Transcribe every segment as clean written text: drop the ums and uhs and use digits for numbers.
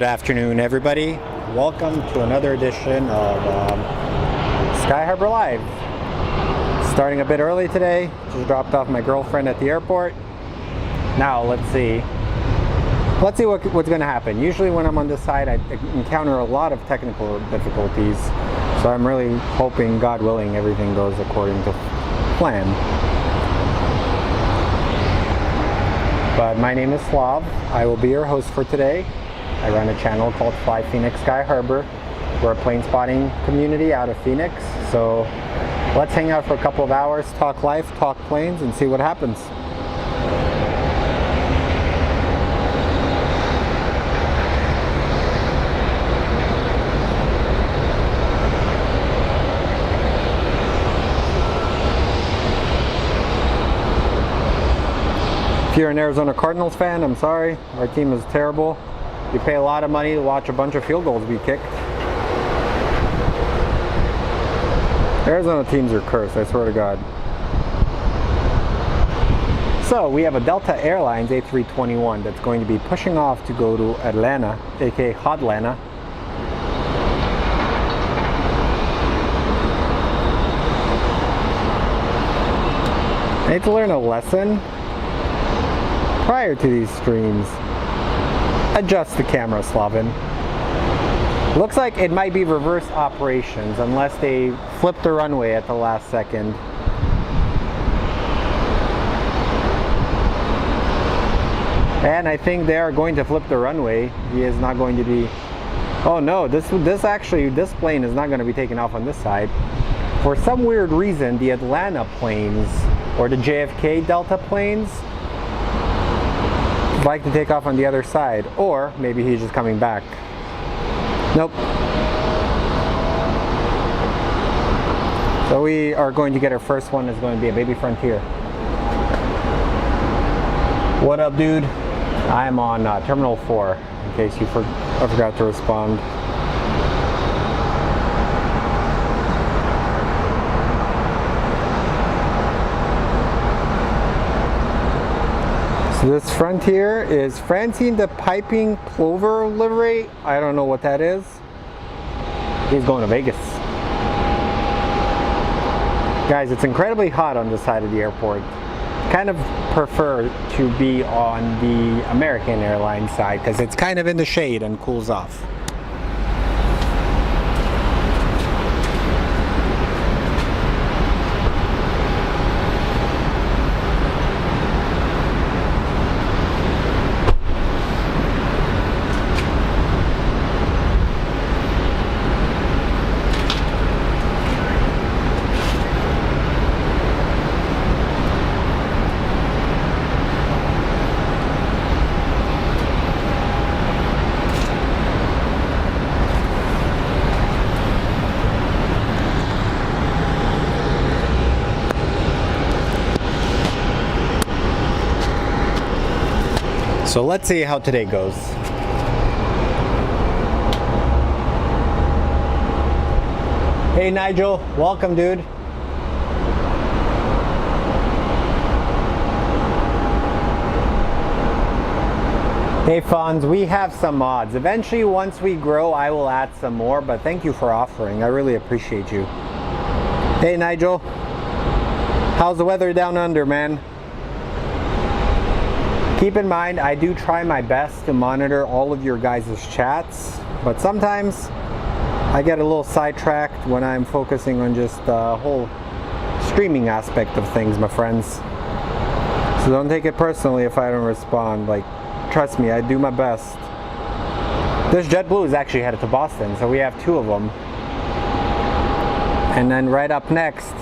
afternoon, everybody. Welcome to another edition of Sky Harbor Live. Starting a bit early today. Just dropped off my girlfriend at the airport. Now let's see what's going to happen. Usually when I'm on this side, I encounter a lot of technical difficulties. So I'm really hoping, God willing, everything goes according to plan. But my name is Slav. I will be your host for today. I run a channel called Fly Phoenix Sky Harbor. We're a plane spotting community out of Phoenix. So let's hang out for a couple of hours, talk life, talk planes, and see what happens. If you're an Arizona Cardinals fan, I'm sorry. Our team is terrible. You pay a lot of money to watch a bunch of field goals be kicked. Arizona teams are cursed, I swear to God. So we have a Delta Airlines A321 that's going to be pushing off to go to Atlanta, aka Hotlanta. I need to learn a lesson prior to these streams. Adjust the camera, Slavin. Looks like it might be reverse operations unless they flip the runway at the last second. And I think they are going to flip the runway. He is not going to be... Oh no, this plane is not going to be taken off on this side. For some weird reason, the Atlanta planes or the JFK Delta planes like to take off on the other side, or maybe he's just coming back. Nope. So we are going to get our first one. Is going to be a Baby Frontier. What up, dude? I'm on Terminal 4 in case I forgot to respond. This Frontier is Francine the Piping Plover livery. I don't know what that is. He's going to Vegas. Guys, it's incredibly hot on this side of the airport. Kind of prefer to be on the American Airlines side because it's kind of in the shade and cools off. So let's see how today goes. Hey Nigel, welcome dude. Hey Fonz, we have some mods. Eventually once we grow I will add some more, but thank you for offering. I really appreciate you. Hey Nigel, how's the weather down under, man? Keep in mind, I do try my best to monitor all of your guys' chats, but sometimes I get a little sidetracked when I'm focusing on just the whole streaming aspect of things, my friends. So don't take it personally if I don't respond. Like, trust me, I do my best. This JetBlue is actually headed to Boston, so we have two of them. And then right up next,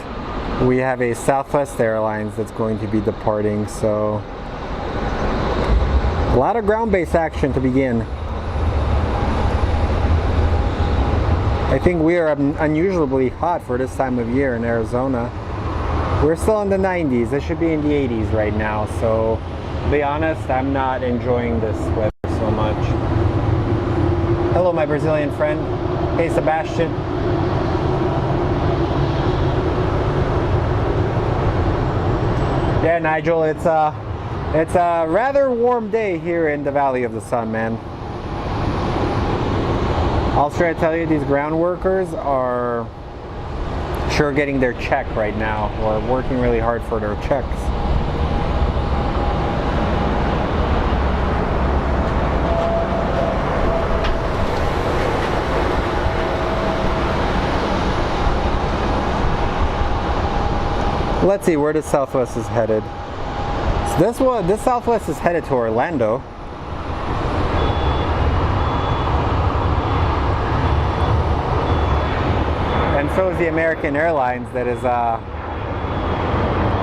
we have a Southwest Airlines that's going to be departing, so... a lot of ground-based action to begin. I think we are unusually hot for this time of year in Arizona. We're still in the 90s. It should be in the 80s right now. So, to be honest, I'm not enjoying this weather so much. Hello, my Brazilian friend. Hey, Sebastian. Yeah, Nigel, it's a rather warm day here in the Valley of the Sun, man. I'll straight tell you, these ground workers are sure getting their check right now, or working really hard for their checks. Let's see where the Southwest is headed. So this Southwest is headed to Orlando. And so is the American Airlines that is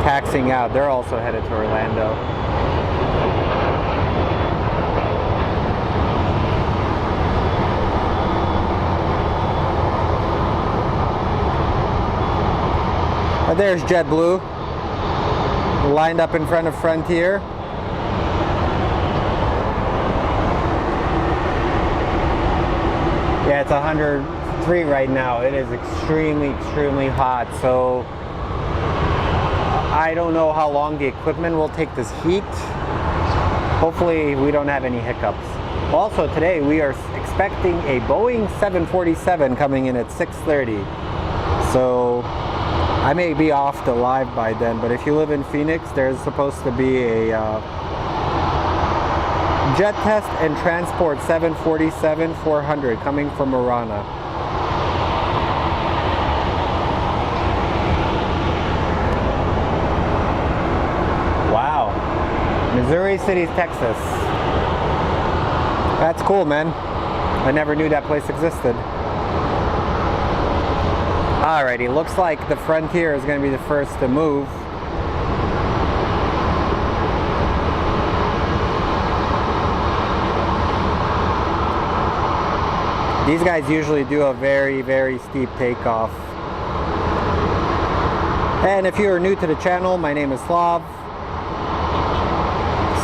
taxing out. They're also headed to Orlando. But there's JetBlue, lined up in front of Frontier. Yeah, it's 103 right now. It is extremely, extremely hot. So I don't know how long the equipment will take this heat. Hopefully we don't have any hiccups. Also today we are expecting a Boeing 747 coming in at 6:30. So I may be off the live by then, but if you live in Phoenix, there's supposed to be a Jet Test and Transport 747-400 coming from Marana. Wow. Missouri City, Texas. That's cool, man. I never knew that place existed. Alrighty, looks like the Frontier is going to be the first to move. These guys usually do a very, very steep takeoff. And if you are new to the channel, my name is Slav.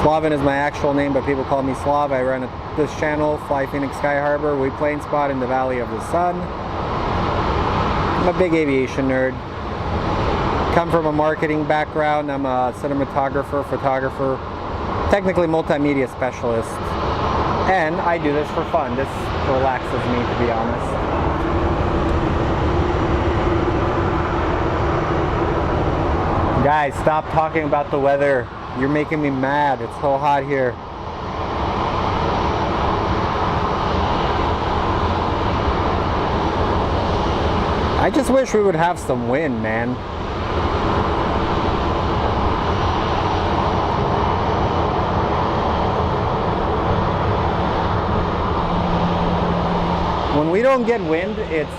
Slavin is my actual name, but people call me Slav. I run this channel, Fly Phoenix Sky Harbor. We plane spot in the Valley of the Sun. I'm a big aviation nerd. Come from a marketing background. I'm a cinematographer, photographer, technically multimedia specialist. And I do this for fun. This relaxes me, to be honest. Guys, stop talking about the weather. You're making me mad. It's so hot here. I just wish we would have some wind, man. When we don't get wind, it's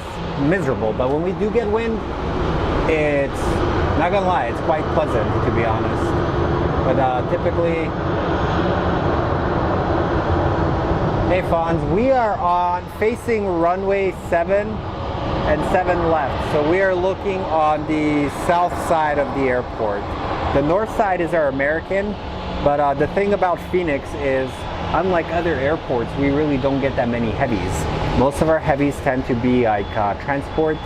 miserable. But when we do get wind, it's, not gonna lie, it's quite pleasant, to be honest. But typically, hey Fonz, we are facing runway 7 and 7 left. So we are looking on the south side of the airport. The north side is our American, but the thing about Phoenix is, unlike other airports, we really don't get that many heavies. Most of our heavies tend to be like transport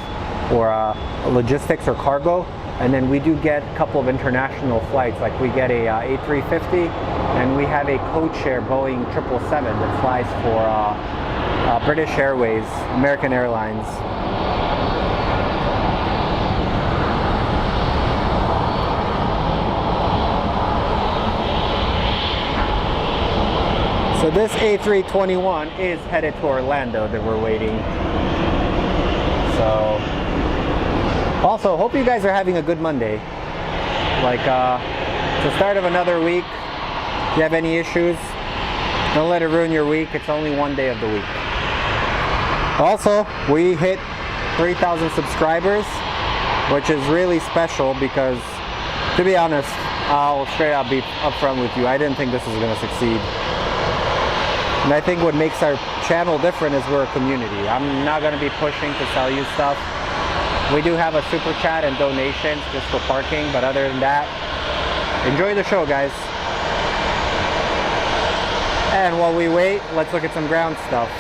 or logistics or cargo. And then we do get a couple of international flights, like we get a A350, and we have a code share Boeing 777 that flies for British Airways, American Airlines. So this A321 is headed to Orlando that we're waiting. So, also, hope you guys are having a good Monday. Like, it's the start of another week. If you have any issues, don't let it ruin your week. It's only one day of the week. Also, we hit 3,000 subscribers, which is really special because, to be honest, I'll straight up be upfront with you. I didn't think this was going to succeed. And I think what makes our channel different is we're a community. I'm not going to be pushing to sell you stuff. We do have a super chat and donations just for parking, but other than that, enjoy the show, guys. And while we wait, let's look at some ground stuff.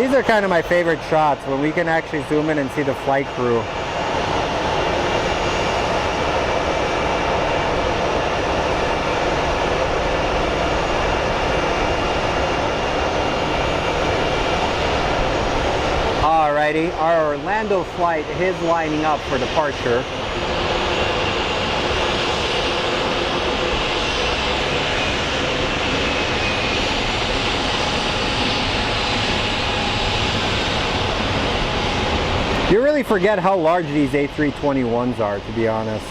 These are kind of my favorite shots, when we can actually zoom in and see the flight crew. Alrighty, our Orlando flight is lining up for departure. You really forget how large these A321s are, to be honest.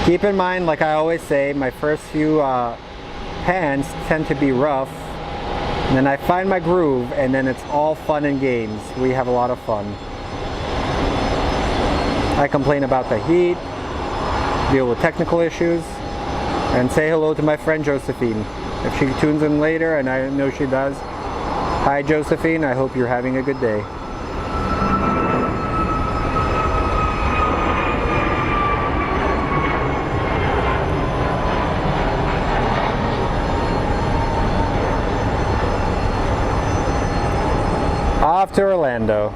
Keep in mind, like I always say, my first few pans tend to be rough. And then I find my groove, and then it's all fun and games. We have a lot of fun. I complain about the heat, deal with technical issues, and say hello to my friend Josephine. If she tunes in later, and I know she does, hi Josephine, I hope you're having a good day. Off to Orlando.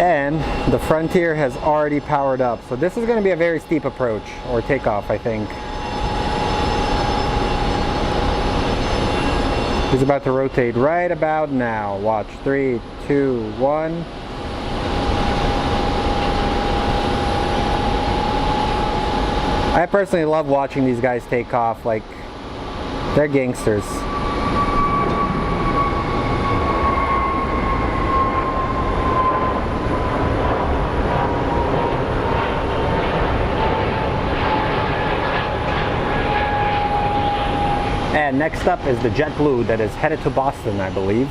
And the Frontier has already powered up, so this is going to be a very steep approach, or takeoff, I think. He's about to rotate right about now. Watch. 3, 2, 1. I personally love watching these guys take off. Like, they're gangsters. And next up is the JetBlue that is headed to Boston, I believe.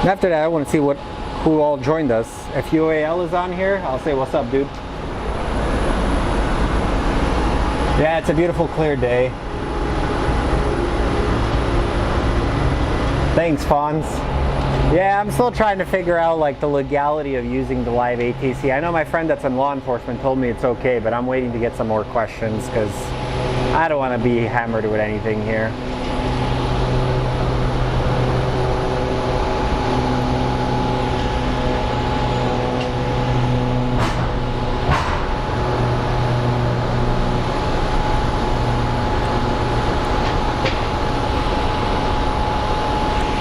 After that, I want to see who all joined us. If UAL is on here, I'll say what's up, dude. Yeah, it's a beautiful, clear day. Thanks, Fonz. Yeah, I'm still trying to figure out like the legality of using the live ATC. I know my friend that's in law enforcement told me it's okay, but I'm waiting to get some more questions because I don't want to be hammered with anything here.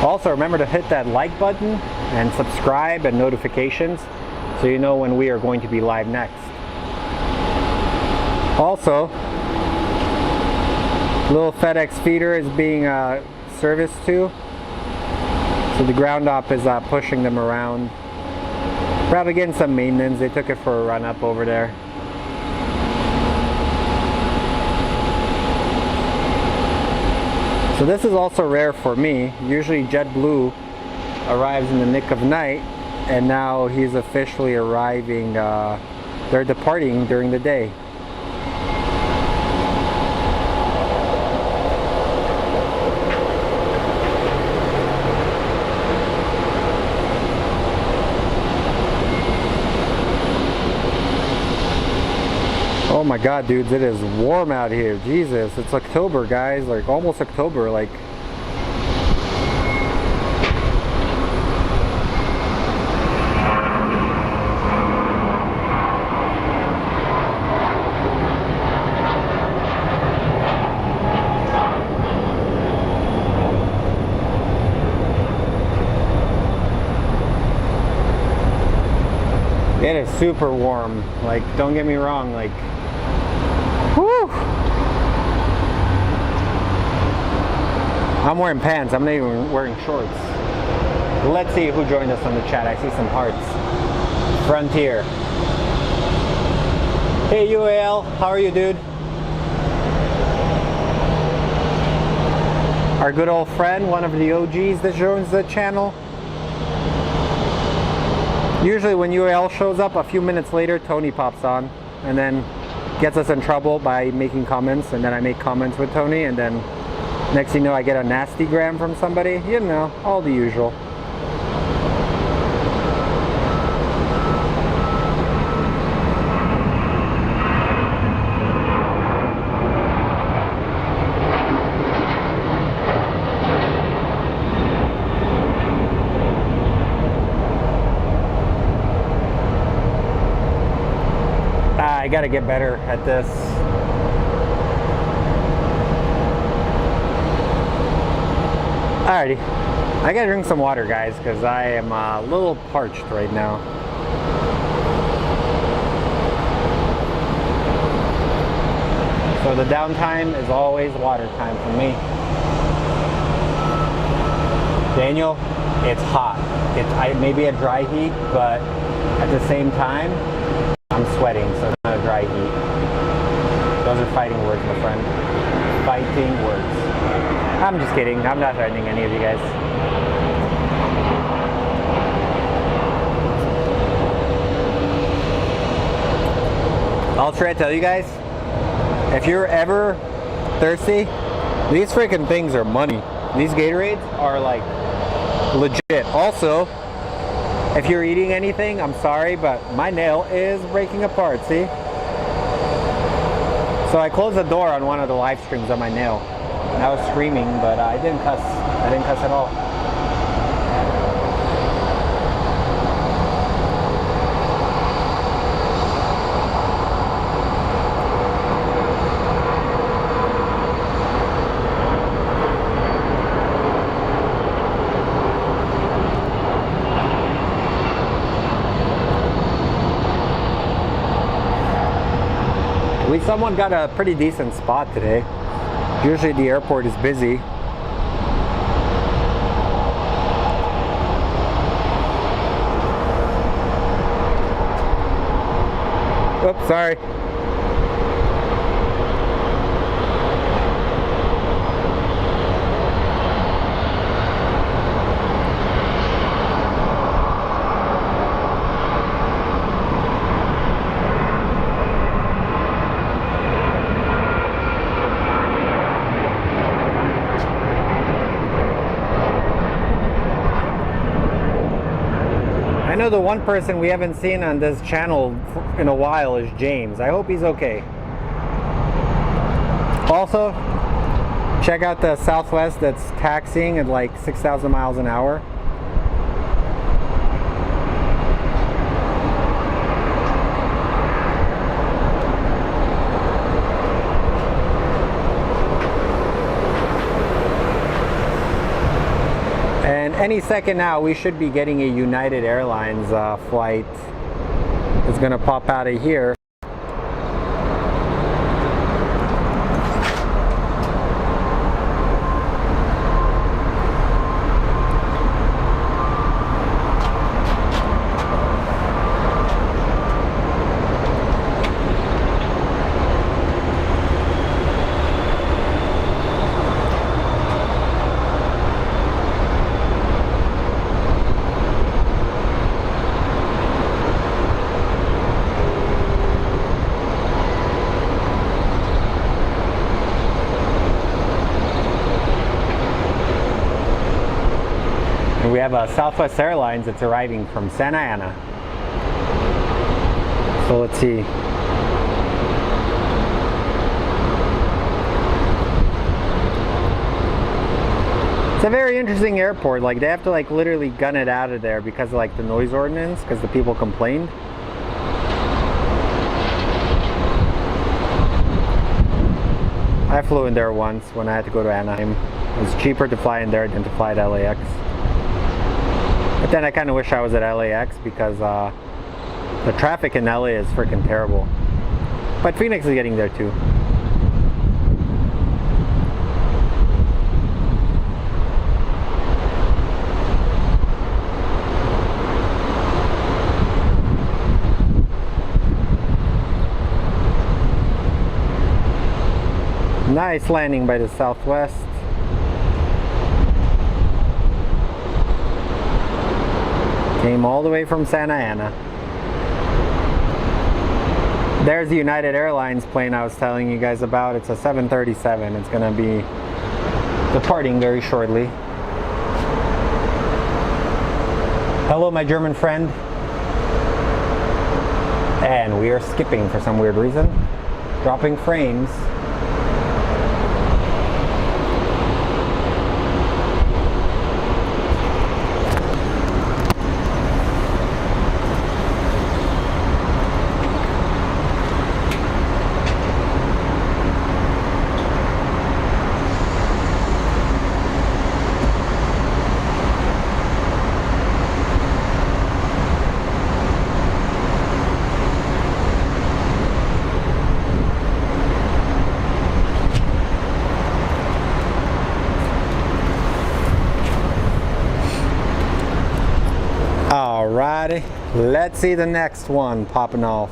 Also, remember to hit that like button and subscribe and notifications so you know when we are going to be live next. Also, little FedEx feeder is being serviced to, so the ground op is pushing them around. Probably getting some maintenance. They took it for a run up over there. So this is also rare for me. Usually JetBlue arrives in the nick of night, and now he's officially arriving, they're departing during the day. Oh my god, dudes, it is warm out here. Jesus, it's October, guys. Like, almost October, like. It is super warm. Like, don't get me wrong, like, whew. I'm wearing pants. I'm not even wearing shorts. Let's see who joined us on the chat. I see some hearts. Frontier. Hey UAL, how are you, dude? Our good old friend, one of the OGs that joins the channel. Usually when UAL shows up, a few minutes later, Tony pops on and then gets us in trouble by making comments, and then I make comments with Tony, and then next thing you know, I get a nasty gram from somebody. You know, all the usual. gotta get better at this. Alrighty, I gotta drink some water, guys, because I am a little parched right now. So the downtime is always water time for me. Daniel, it's hot. It's maybe a dry heat, but at the same time, I'm sweating, so it's not a dry heat. Those are fighting words, my friend. Fighting words. I'm just kidding. I'm not threatening any of you guys. I'll try to tell you guys, if you're ever thirsty, these freaking things are money. These Gatorades are like legit. Also, if you're eating anything, I'm sorry, but my nail is breaking apart, see? So I closed the door on one of the live streams on my nail. And I was screaming, but I didn't cuss. I didn't cuss at all. At least someone got a pretty decent spot today. Usually the airport is busy. Oops, sorry. I know the one person we haven't seen on this channel in a while is James. I hope he's okay. Also, check out the Southwest that's taxiing at like 6,000 miles an hour. Any second now, we should be getting a United Airlines flight. It's gonna pop out of here. We have a Southwest Airlines that's arriving from Santa Ana. So let's see. It's a very interesting airport. Like they have to like literally gun it out of there because of like the noise ordinance, because the people complained. I flew in there once when I had to go to Anaheim. It was cheaper to fly in there than to fly at LAX. But then I kind of wish I was at LAX because the traffic in LA is freaking terrible. But Phoenix is getting there too. Nice landing by the Southwest. Came all the way from Santa Ana. There's the United Airlines plane I was telling you guys about. It's a 737. It's gonna be departing very shortly. Hello, my German friend. And we are skipping for some weird reason. Dropping frames. everybody. Let's see the next one popping off.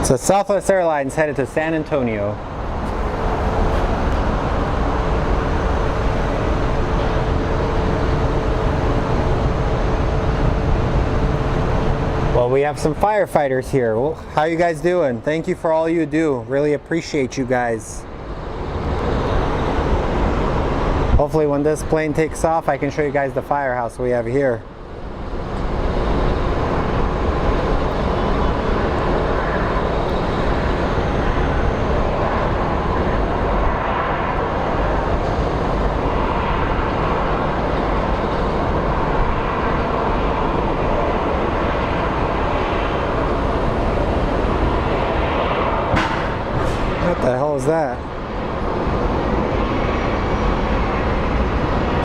So Southwest Airlines headed to San Antonio. Well, we have some firefighters here. Well, how you guys doing? Thank you for all you do. Really appreciate you guys. Hopefully when this plane takes off, I can show you guys the firehouse we have here. What the hell is that?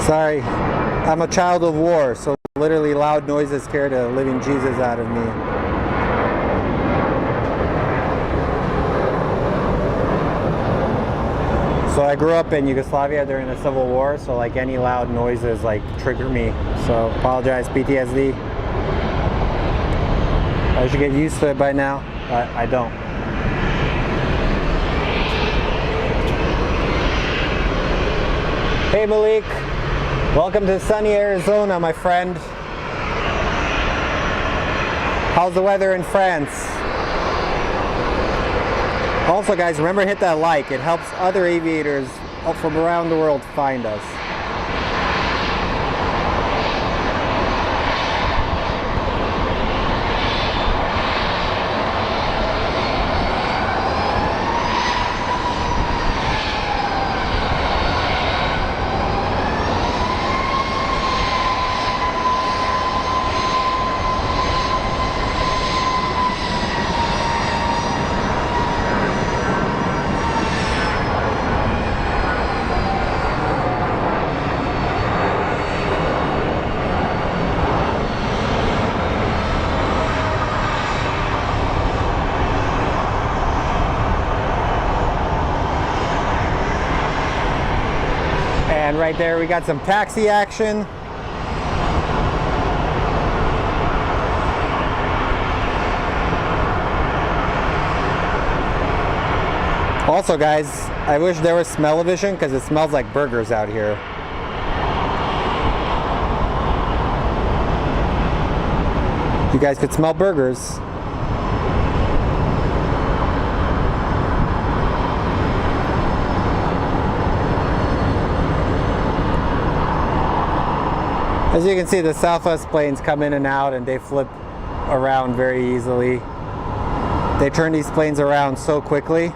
Sorry, I'm a child of war, so literally loud noises scare the living Jesus out of me. So I grew up in Yugoslavia during the Civil War, so like any loud noises like trigger me. So apologize, PTSD. I should get used to it by now, but I don't. Hey Malik, welcome to sunny Arizona, my friend. How's the weather in France? Also guys, remember to hit that like. It helps other aviators from around the world find us. And right there we got some taxi action. Also guys, I wish there was smell-o-vision because it smells like burgers out here. You guys could smell burgers. As you can see, the Southwest planes come in and out and they flip around very easily. They turn these planes around so quickly.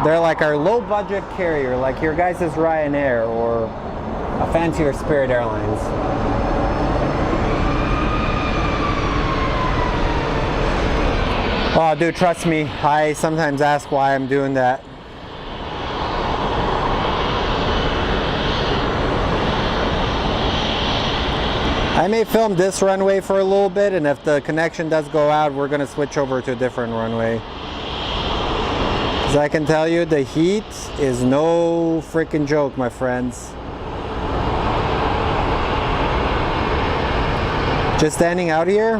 They're like our low budget carrier, like your guys' Ryanair or a fancier Spirit Airlines. Oh dude, trust me, I sometimes ask why I'm doing that. I may film this runway for a little bit, and if the connection does go out, we're going to switch over to a different runway. Because I can tell you, the heat is no freaking joke, my friends. Just standing out here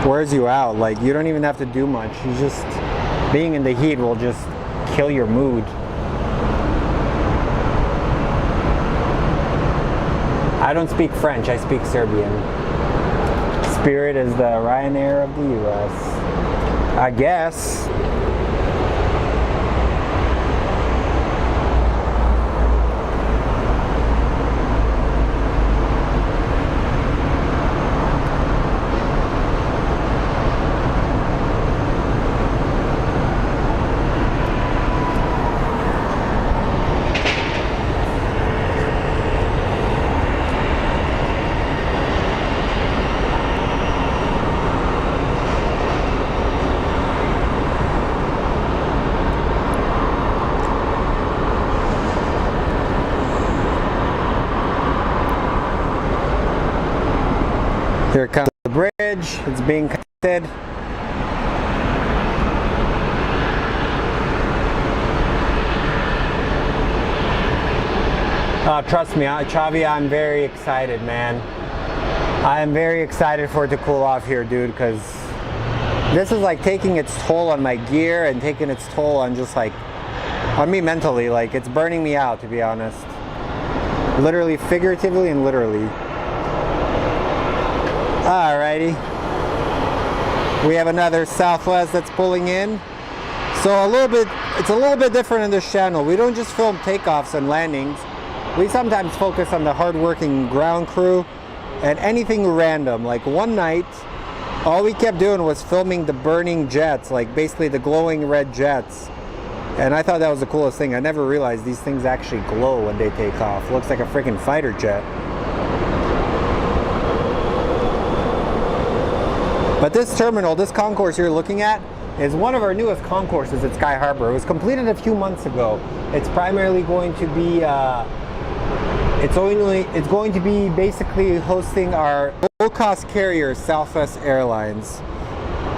wears you out. Like, you don't even have to do much. You just, being in the heat will just kill your mood. I don't speak French, I speak Serbian. Spirit is the Ryanair of the US. I guess. Here comes the bridge. It's being connected. Trust me, Chavi, I'm very excited, man. I am very excited for it to cool off here, dude, because this is like taking its toll on my gear and taking its toll on just like, on me mentally. Like, it's burning me out, to be honest. Literally, figuratively, and literally. Alrighty. We have another Southwest that's pulling in. So it's a little bit different in this channel. We don't just film takeoffs and landings. We sometimes focus on the hard-working ground crew and anything random. Like one night, all we kept doing was filming the burning jets, like basically the glowing red jets. And I thought that was the coolest thing. I never realized these things actually glow when they take off. Looks like a freaking fighter jet. But this terminal, this concourse you're looking at, is one of our newest concourses at Sky Harbor. It was completed a few months ago. It's primarily going to be it's going to be basically hosting our low-cost carrier, Southwest Airlines.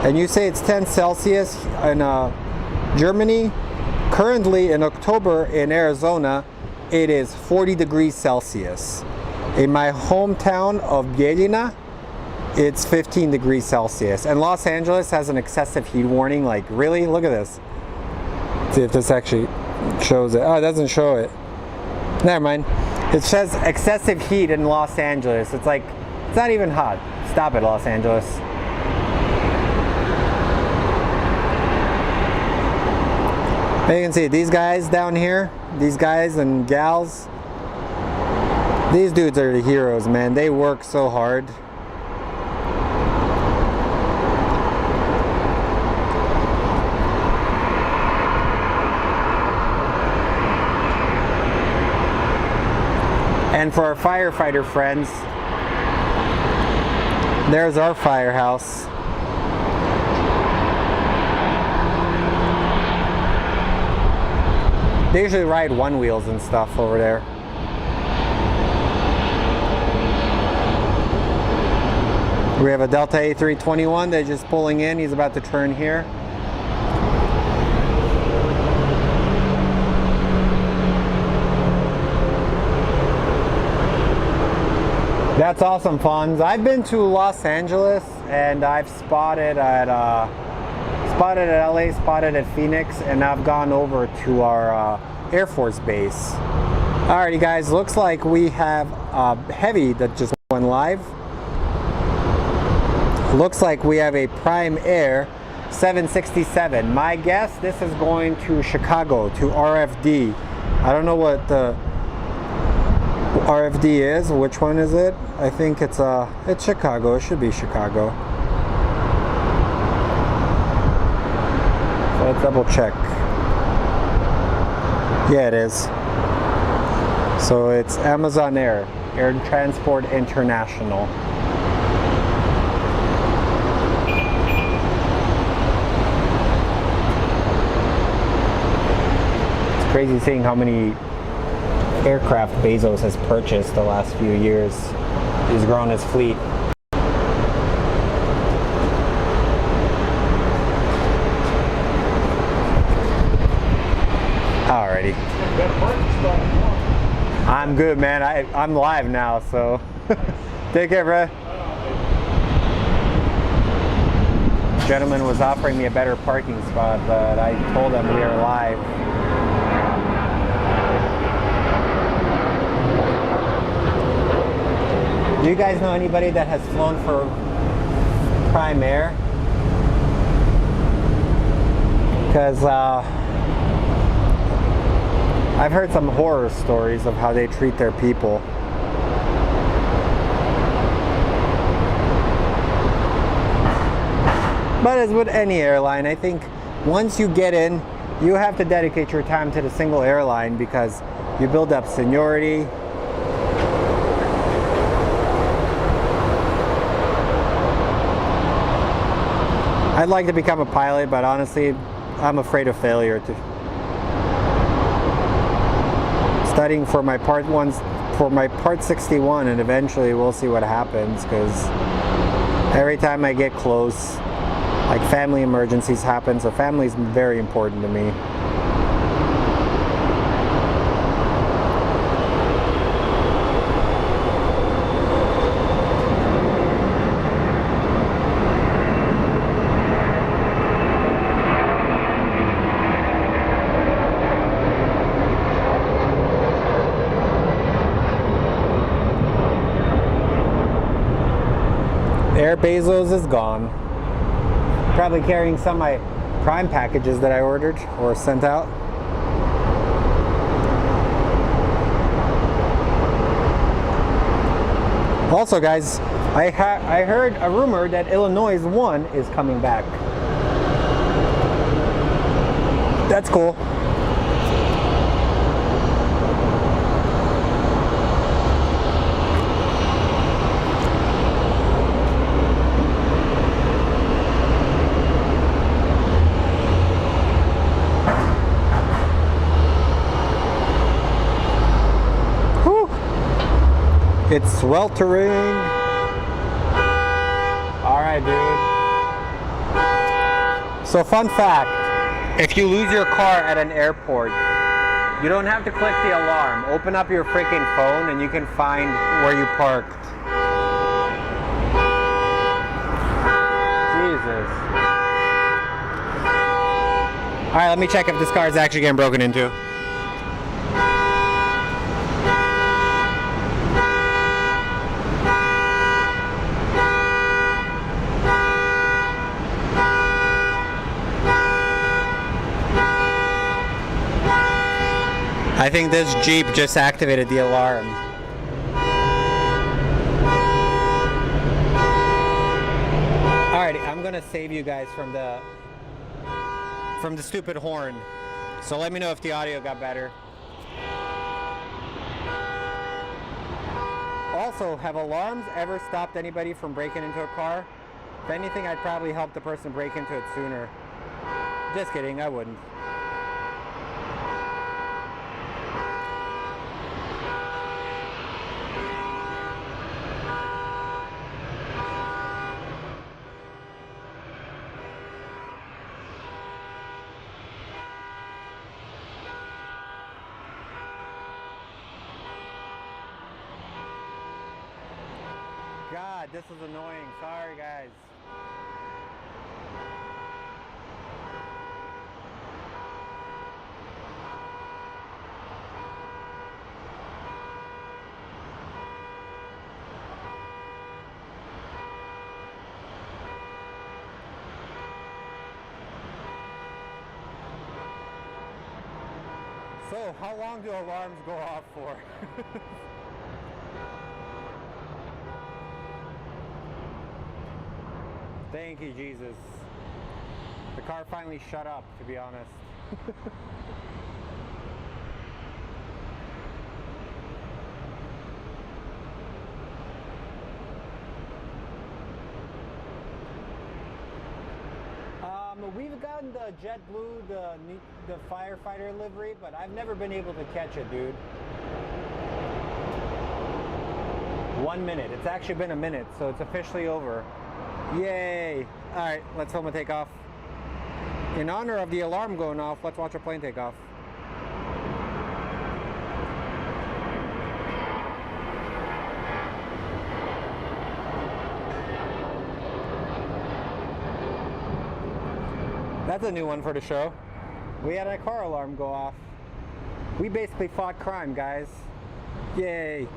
And you say it's 10 Celsius in Germany. Currently in October in Arizona, it is 40 degrees Celsius. In my hometown of Bielina, it's 15 degrees Celsius. And Los Angeles has an excessive heat warning. Like, really? Look at this. Let's see if this actually shows it. Oh, it doesn't show it. Never mind. It says excessive heat in Los Angeles. It's like, it's not even hot. Stop it, Los Angeles. And you can see these guys down here, these guys and gals, these dudes are the heroes, man. They work so hard. And for our firefighter friends, there's our firehouse. They usually ride one wheels and stuff over there. We have a Delta A321 that's just pulling in. He's about to turn here. That's awesome, Fonz. I've been to Los Angeles and I've spotted at LA, spotted at Phoenix, and I've gone over to our Air Force base. Alrighty guys, looks like we have Heavy that just went live. Looks like we have a Prime Air 767. My guess, this is going to Chicago, to RFD. I don't know what the RFD is. Which one is it? I think it's Chicago. It should be Chicago. So let's double check. Yeah, it is. So it's Amazon Air Transport International. It's crazy seeing how many aircraft Bezos has purchased the last few years. He's grown his fleet. Alrighty. I'm good, man. I'm live now, so take care, bro. Gentleman was offering me a better parking spot, but I told him we are live. Do you guys know anybody that has flown for Prime Air? Because I've heard some horror stories of how they treat their people. But as with any airline, I think once you get in, you have to dedicate your time to the single airline because you build up seniority. I'd like to become a pilot, but honestly, I'm afraid of failure. Studying for my Part 61, and eventually we'll see what happens, because Every time I get close, like family emergencies happen, so family is very important to me. Air Bezos is gone. Probably carrying some of my Prime packages that I ordered or sent out. Also, guys, I heard a rumor that Illinois 1 is coming back. That's cool. It's sweltering. Alright, dude. So, fun fact, if you lose your car at an airport, you don't have to click the alarm. Open up your freaking phone and you can find where you parked. Jesus. Alright, let me check if this car is actually getting broken into. I think this Jeep just activated the alarm. Alrighty, I'm gonna save you guys from the stupid horn. So let me know if the audio got better. Also, have alarms ever stopped anybody from breaking into a car? If anything, I'd probably help the person break into it sooner. Just kidding, I wouldn't. God, this is annoying. Sorry, guys. So, how long do alarms go off for? Thank you, Jesus. The car finally shut up, to be honest. We've gotten the JetBlue, the firefighter livery, but I've never been able to catch it, dude. 1 minute. It's actually been a minute, so it's officially over. Yay! Alright, let's film a takeoff. In honor of the alarm going off, let's watch a plane take off. That's a new one for the show. We had a car alarm go off. We basically fought crime, guys. Yay!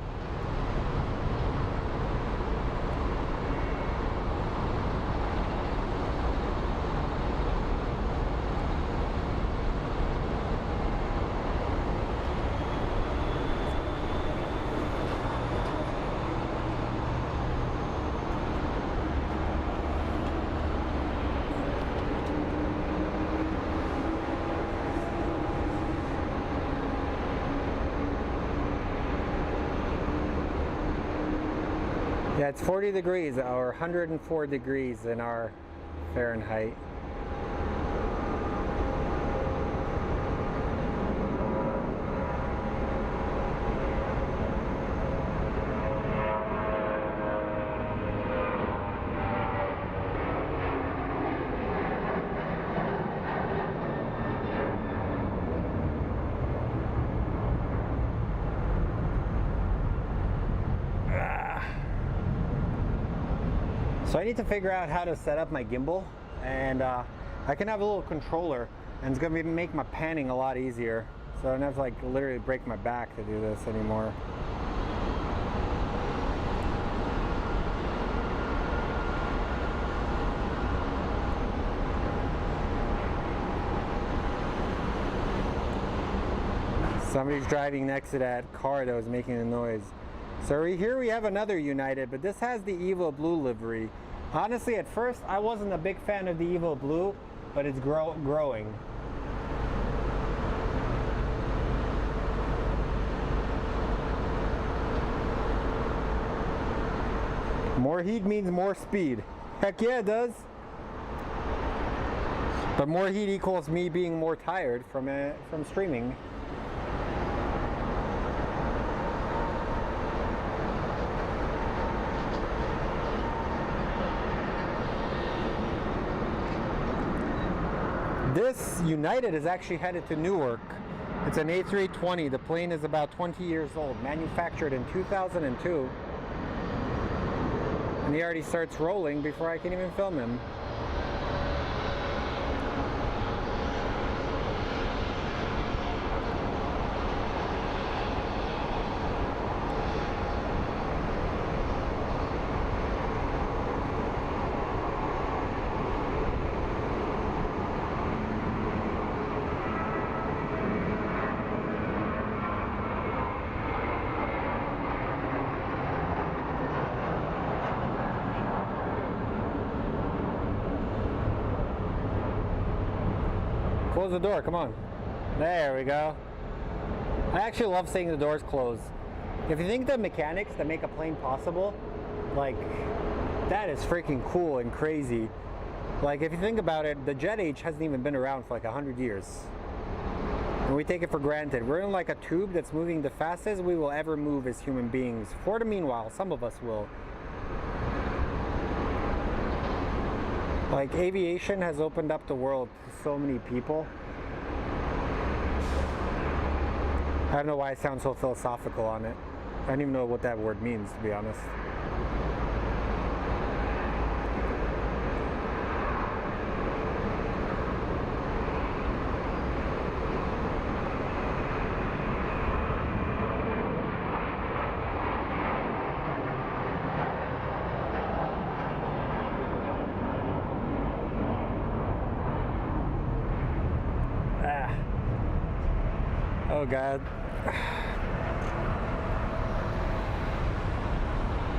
Yeah, it's 40 degrees or 104 degrees in our Fahrenheit. So I need to figure out how to set up my gimbal, and I can have a little controller, and it's gonna make my panning a lot easier. So I don't have to like literally break my back to do this anymore. Somebody's driving next to that car that was making a noise. So here we have another United, but this has the Evo Blue livery. Honestly, at first I wasn't a big fan of the Evo Blue, but it's growing. More heat means more speed. Heck yeah, it does. But more heat equals me being more tired from streaming. This United is actually headed to Newark. It's an A320. The plane is about 20 years old, manufactured in 2002. And he already starts rolling before I can even film him. Close the door, come on. There we go. I actually love seeing the doors close. If you think the mechanics that make a plane possible, like, that is freaking cool and crazy. Like, if you think about it, the jet age hasn't even been around for like 100 years. And we take it for granted. We're in like a tube that's moving the fastest we will ever move as human beings. For the meanwhile, some of us will. Like, aviation has opened up the world to so many people. I don't know why I sound so philosophical on it. I don't even know what that word means, to be honest. Oh God.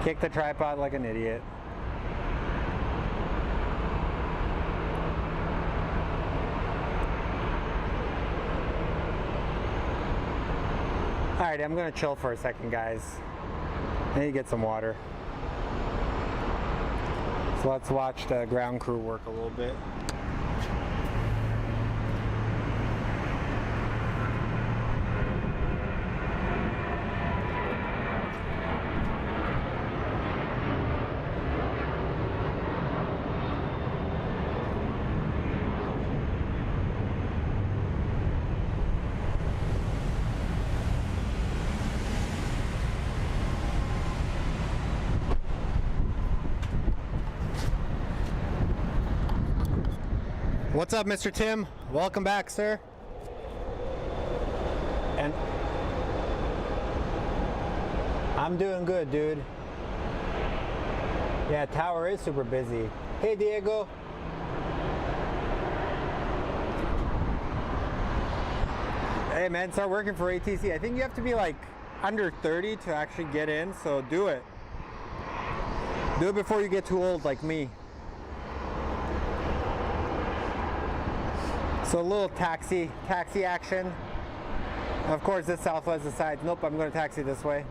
Kick the tripod like an idiot. Alright, I'm gonna chill for a second, guys. I need to get some water. So let's watch the ground crew work a little bit. What's up, Mr. Tim? Welcome back, sir. And I'm doing good, dude. Yeah, tower is super busy. Hey, Diego. Hey, man, start working for ATC. I think you have to be like under 30 to actually get in, so do it. Do it before you get too old like me. So a little taxi action. Of course, this Southwest decides, nope, I'm going to taxi this way.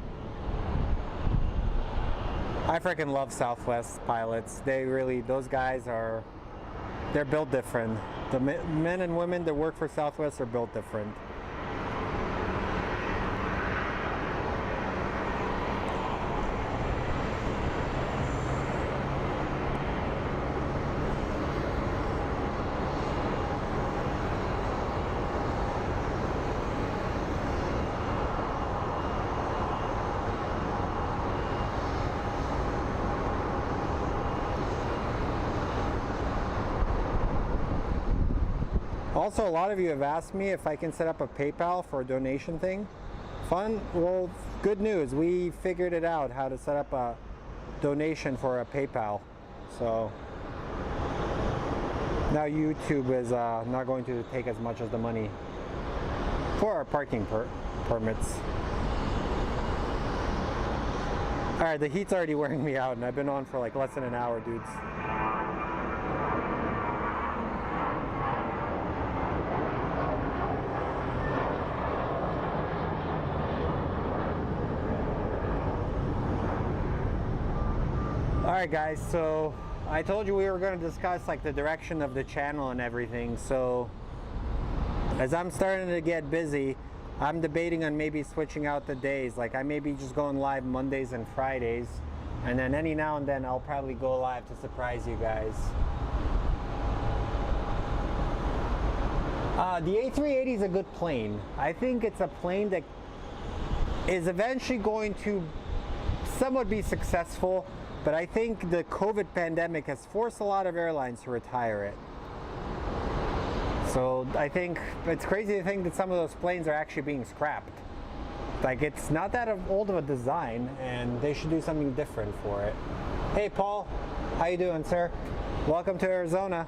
I freaking love Southwest pilots. They really, those guys are, they're built different. The men and women that work for Southwest are built different. Also, a lot of you have asked me if I can set up a PayPal for a donation thing. Fun? Well, good news. We figured it out how to set up a donation for a PayPal. So now YouTube is not going to take as much as the money for our parking permits. Alright, the heat's already wearing me out and I've been on for like less than an hour, dudes. Alright guys, so I told you we were going to discuss like the direction of the channel and everything. So as I'm starting to get busy, I'm debating on maybe switching out the days. Like I may be just going live Mondays and Fridays, and then any now and then I'll probably go live to surprise you guys. The A380 is a good plane. I think it's a plane that is eventually going to somewhat be successful. But I think the COVID pandemic has forced a lot of airlines to retire it. So I think it's crazy to think that some of those planes are actually being scrapped. Like it's not that old of a design and they should do something different for it. Hey Paul, how you doing, sir? Welcome to Arizona.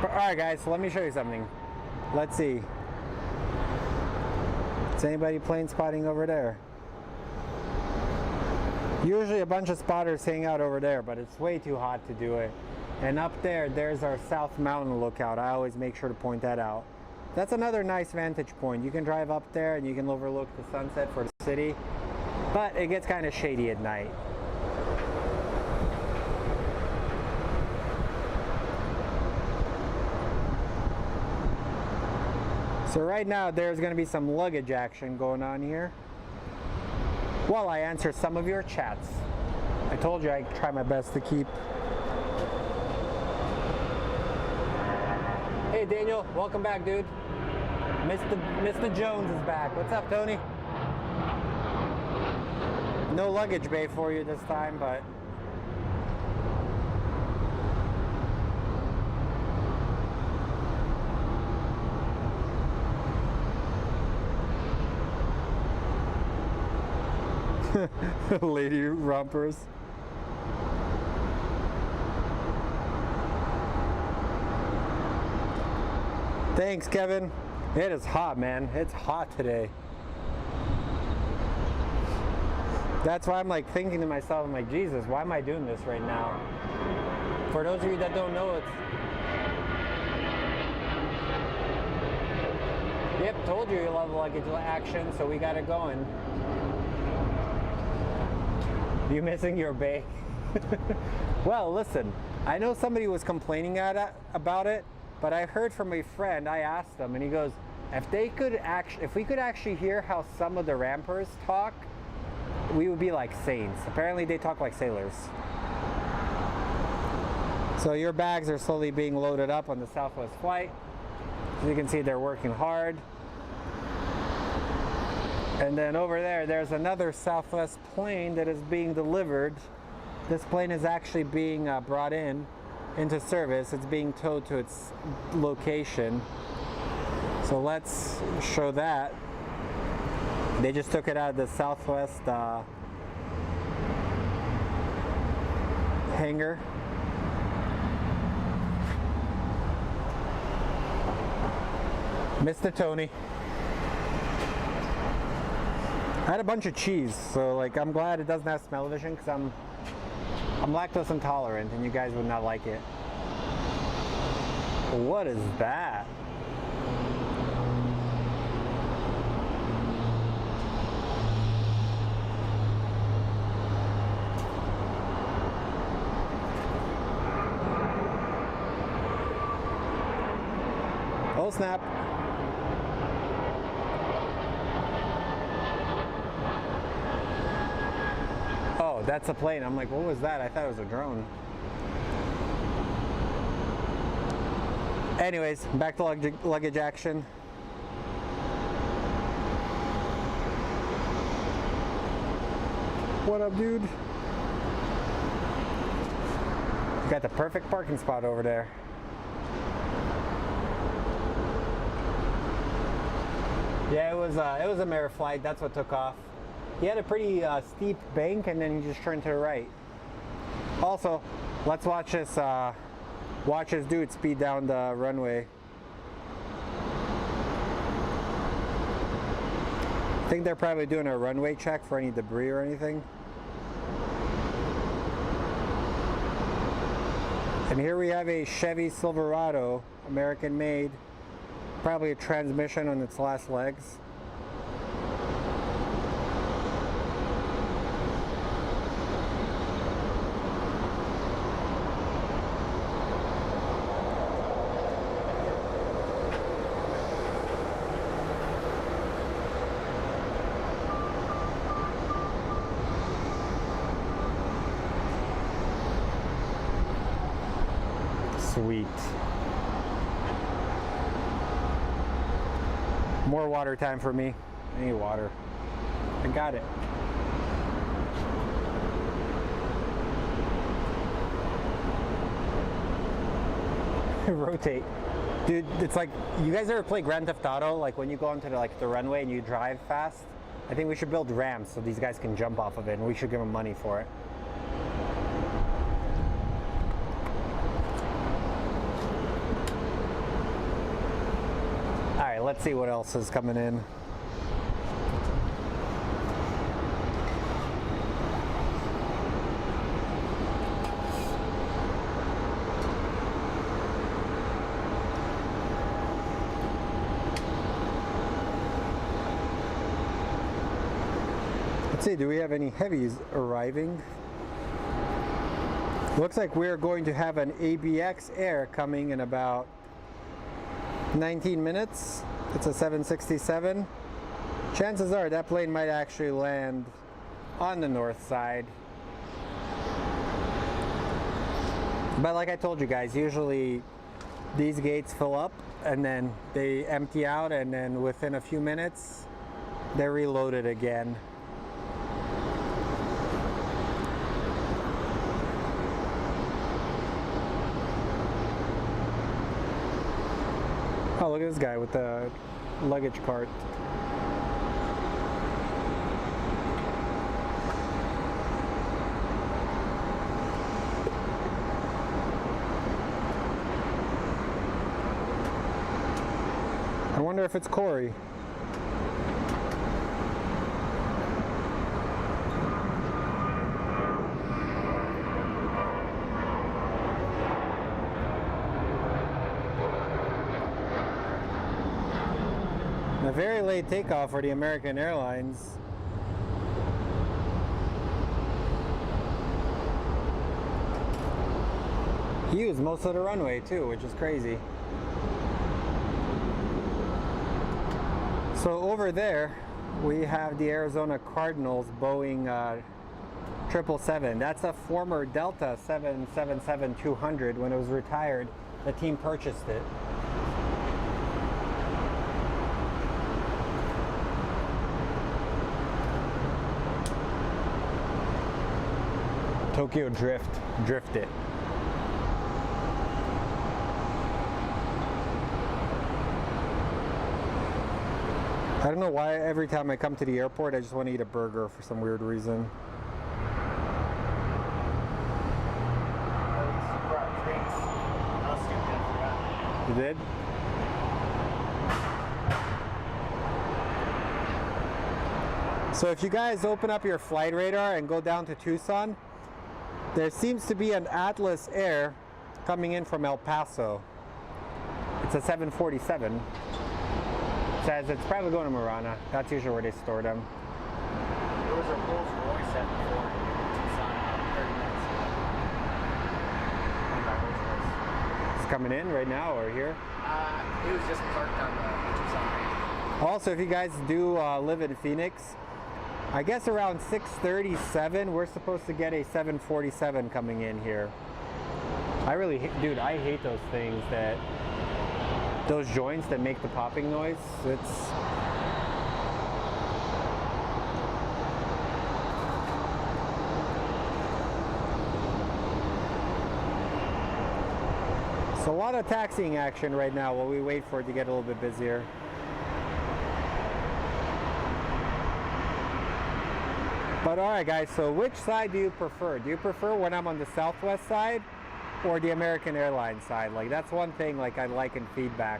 Alright guys, so let me show you something. Let's see. Is anybody plane spotting over there? Usually a bunch of spotters hang out over there, but it's way too hot to do it. And up there, there's our South Mountain lookout. I always make sure to point that out. That's another nice vantage point. You can drive up there and you can overlook the sunset for the city, but it gets kind of shady at night. So right now there's going to be some luggage action going on here while I answer some of your chats. I told you I try my best to keep. Hey Daniel, welcome back, dude. Mr. Jones is back. What's up, Tony? No luggage bay for you this time, but lady rompers. Thanks, Kevin. It is hot, man. It's hot today. That's why I'm like thinking to myself, I'm like, Jesus, why am I doing this right now? For those of you that don't know, it's... Yep, told you love luggage action, so we got it going. You missing your bay? Well, listen, I know somebody was complaining about it, but I heard from a friend, I asked them, and he goes, if we could actually hear how some of the rampers talk, we would be like saints. Apparently they talk like sailors. So your bags are slowly being loaded up on the Southwest flight. As you can see, they're working hard. And then over there, there's another Southwest plane that is being delivered. This plane is actually being brought into service. It's being towed to its location. So let's show that. They just took it out of the Southwest hangar. Mr. Tony. I had a bunch of cheese, so like I'm glad it doesn't have smell-o-vision because I'm lactose intolerant and you guys would not like it. What is that? Oh snap. That's a plane. I'm like, what was that? I thought it was a drone. Anyways, back to luggage action. What up, dude? Got the perfect parking spot over there. Yeah, it was a mirror flight. That's what took off. He had a pretty steep bank, and then he just turned to the right. Also, let's watch this dude speed down the runway. I think they're probably doing a runway check for any debris or anything. And here we have a Chevy Silverado, American made, probably a transmission on its last legs. Sweet. More water time for me. I need water. I got it. Rotate. Dude, it's like, you guys ever play Grand Theft Auto? Like when you go onto the runway and you drive fast? I think we should build ramps so these guys can jump off of it, and we should give them money for it. Alright, let's see what else is coming in. Let's see, do we have any heavies arriving? Looks like we're going to have an ABX Air coming in about 19 minutes. It's a 767. Chances are that plane might actually land on the north side. But like I told you guys, usually these gates fill up and then they empty out, and then within a few minutes they're reloaded again. Oh, look at this guy with the luggage cart. I wonder if it's Corey. A very late takeoff for the American Airlines. He used most of the runway too, which is crazy. So over there we have the Arizona Cardinals Boeing 777. That's a former Delta 777-200. When it was retired, the team purchased it. Tokyo Drift, drift it. I don't know why every time I come to the airport I just want to eat a burger for some weird reason. You did? So if you guys open up your flight radar and go down to Tucson, there seems to be an Atlas Air coming in from El Paso. It's a 747. It says it's probably going to Marana. That's usually where they store them. There was a Rolls Royce at before Tucson 30 minutes ago. It's coming in right now or here? It was just parked on the Tucson ramp. Also, if you guys do live in Phoenix, I guess around 6:37, we're supposed to get a 747 coming in here. I really, dude, I hate those things those joints that make the popping noise. It's a lot of taxiing action right now while we wait for it to get a little bit busier. But alright guys, so which side do you prefer? Do you prefer when I'm on the Southwest side or the American Airlines side? Like, that's one thing like I'd like in feedback.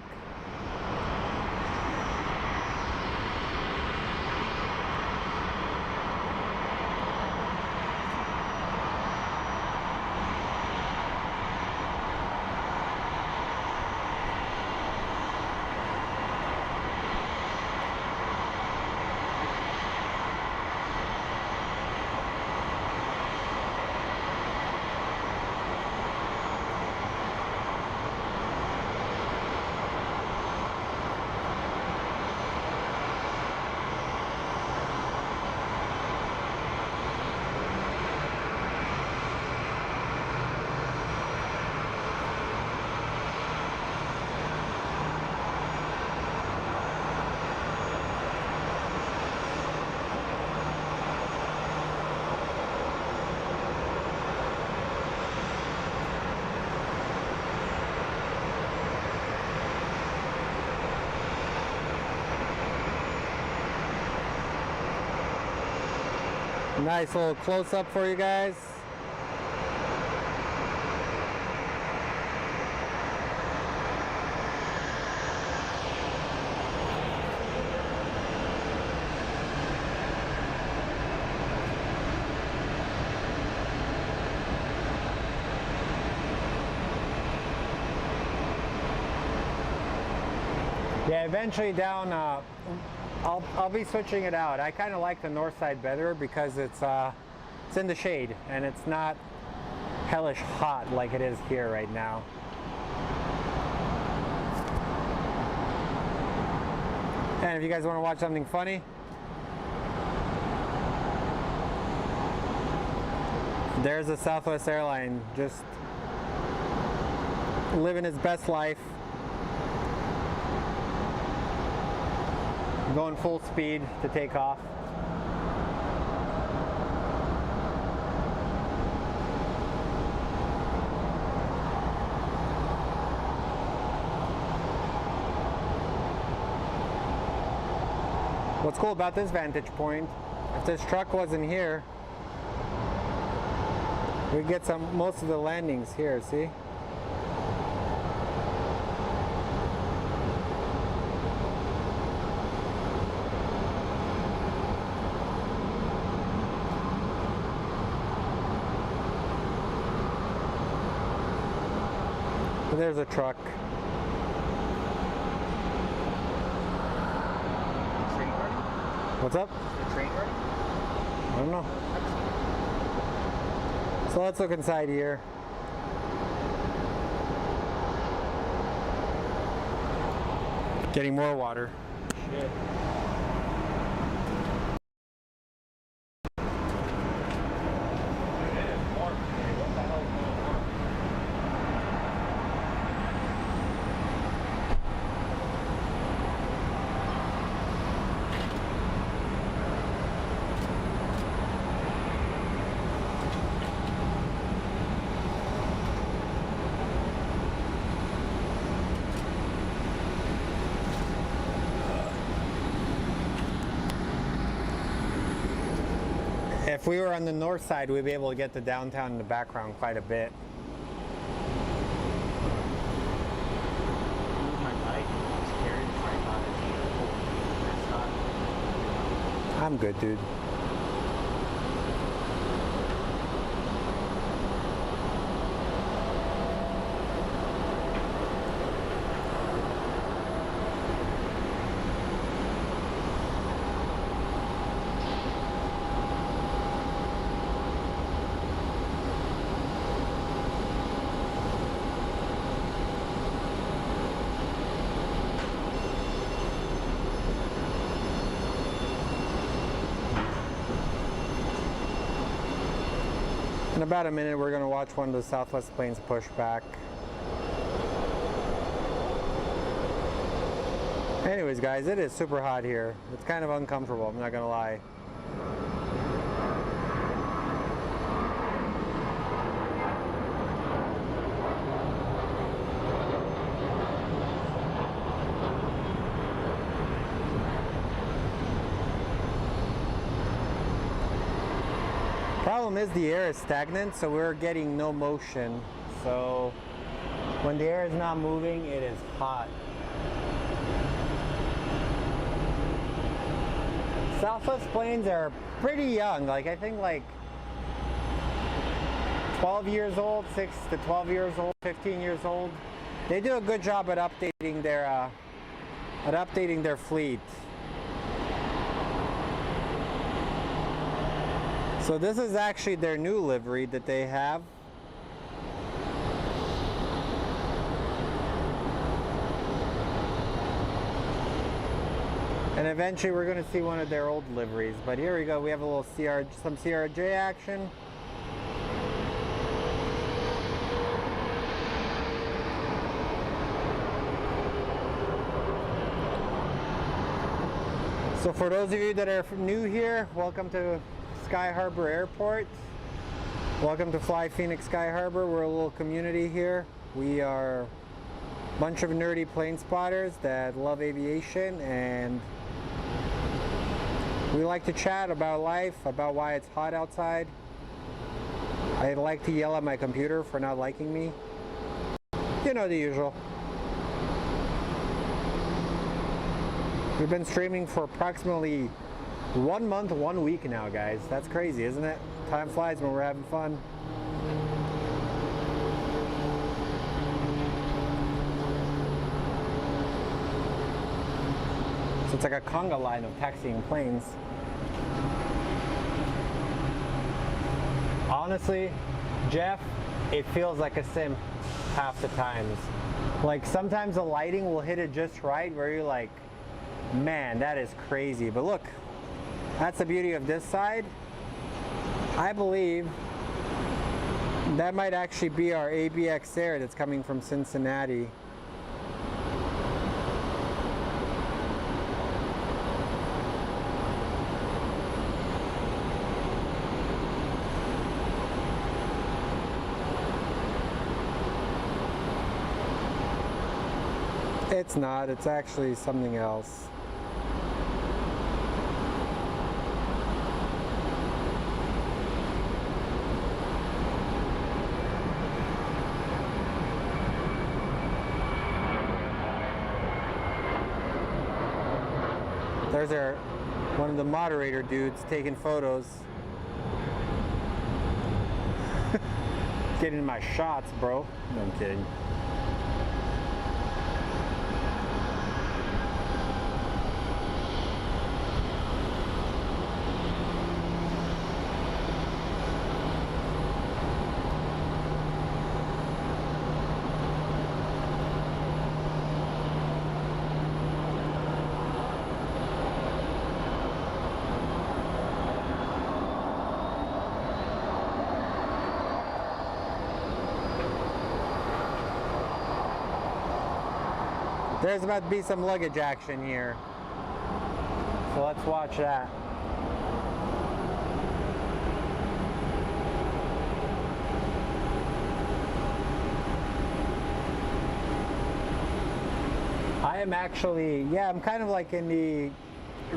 Nice little close-up for you guys. Yeah, eventually down, I'll be switching it out. I kind of like the north side better because it's in the shade and it's not hellish hot like it is here right now. And if you guys want to watch something funny, there's a Southwest airline just living its best life. Going full speed to take off. What's cool about this vantage point, if this truck wasn't here, we'd get most of the landings here, see? There's a truck. Train ready? What's up? Is the train ready? I don't know. So let's look inside here. Getting more water. Shit. If we were on the north side, we'd be able to get the downtown in the background quite a bit. My bike is carrying the tripod at the I'm good, dude. In about a minute, we're going to watch one of the Southwest planes push back. Anyways, guys, it is super hot here. It's kind of uncomfortable, I'm not going to lie. Problem is the air is stagnant, so we're getting no motion. So when the air is not moving, it is hot. Southwest planes are pretty young, like I think like 12 years old, 6 to 12 years old, 15 years old. They do a good job at updating their fleet. So this is actually their new livery that they have. And eventually we're going to see one of their old liveries. But here we go, we have a little some CRJ action. So for those of you that are new here, welcome to Sky Harbor Airport. Welcome to Fly Phoenix Sky Harbor. We're a little community here. We are a bunch of nerdy plane spotters that love aviation, and we like to chat about life, about why it's hot outside. I like to yell at my computer for not liking me. You know, the usual. We've been streaming for approximately 1 month, 1 week now, guys. That's crazy, isn't it? Time flies when we're having fun. So it's like a conga line of taxiing planes. Honestly, Jeff, it feels like a sim half the times. Like sometimes the lighting will hit it just right where you're like, man, that is crazy. But look, that's the beauty of this side. I believe that might actually be our ABX Air that's coming from Cincinnati. It's not, it's actually something else. There's one of the moderator dudes taking photos. Getting my shots, bro. No, I'm kidding. There's about to be some luggage action here. So let's watch that. I am actually, I'm kind of like in the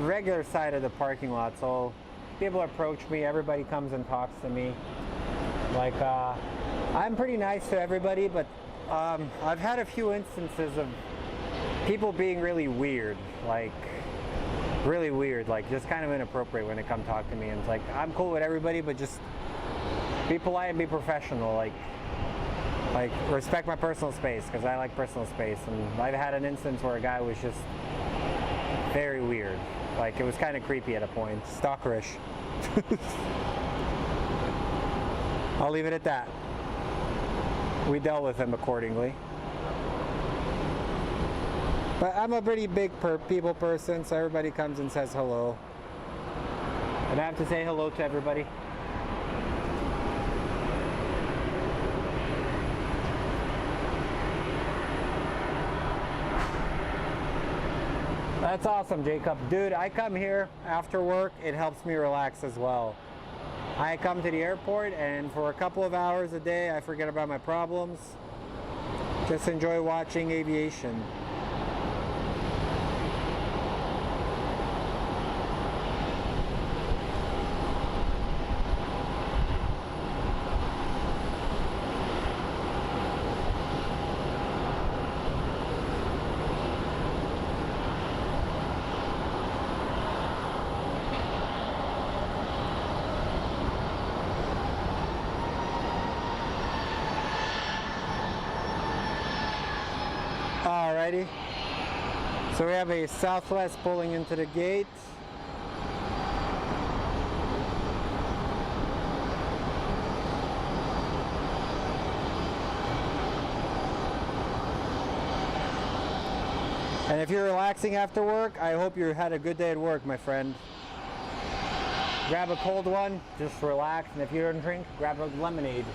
regular side of the parking lot. So people approach me, everybody comes and talks to me. Like, I'm pretty nice to everybody, but I've had a few instances of people being really weird, like just kind of inappropriate when they come talk to me. And it's like, I'm cool with everybody, but just be polite and be professional. Like respect my personal space, because I like personal space. And I've had an instance where a guy was just very weird. Like, it was kind of creepy at a point, stalkerish. I'll leave it at that. We dealt with him accordingly. But I'm a pretty big people person, so everybody comes and says hello. And I have to say hello to everybody. That's awesome, Jacob. Dude, I come here after work. It helps me relax as well. I come to the airport and for a couple of hours a day, I forget about my problems. Just enjoy watching aviation. Alrighty, so we have a Southwest pulling into the gate. And if you're relaxing after work, I hope you had a good day at work, my friend. Grab a cold one, just relax, and if you don't drink, grab a lemonade.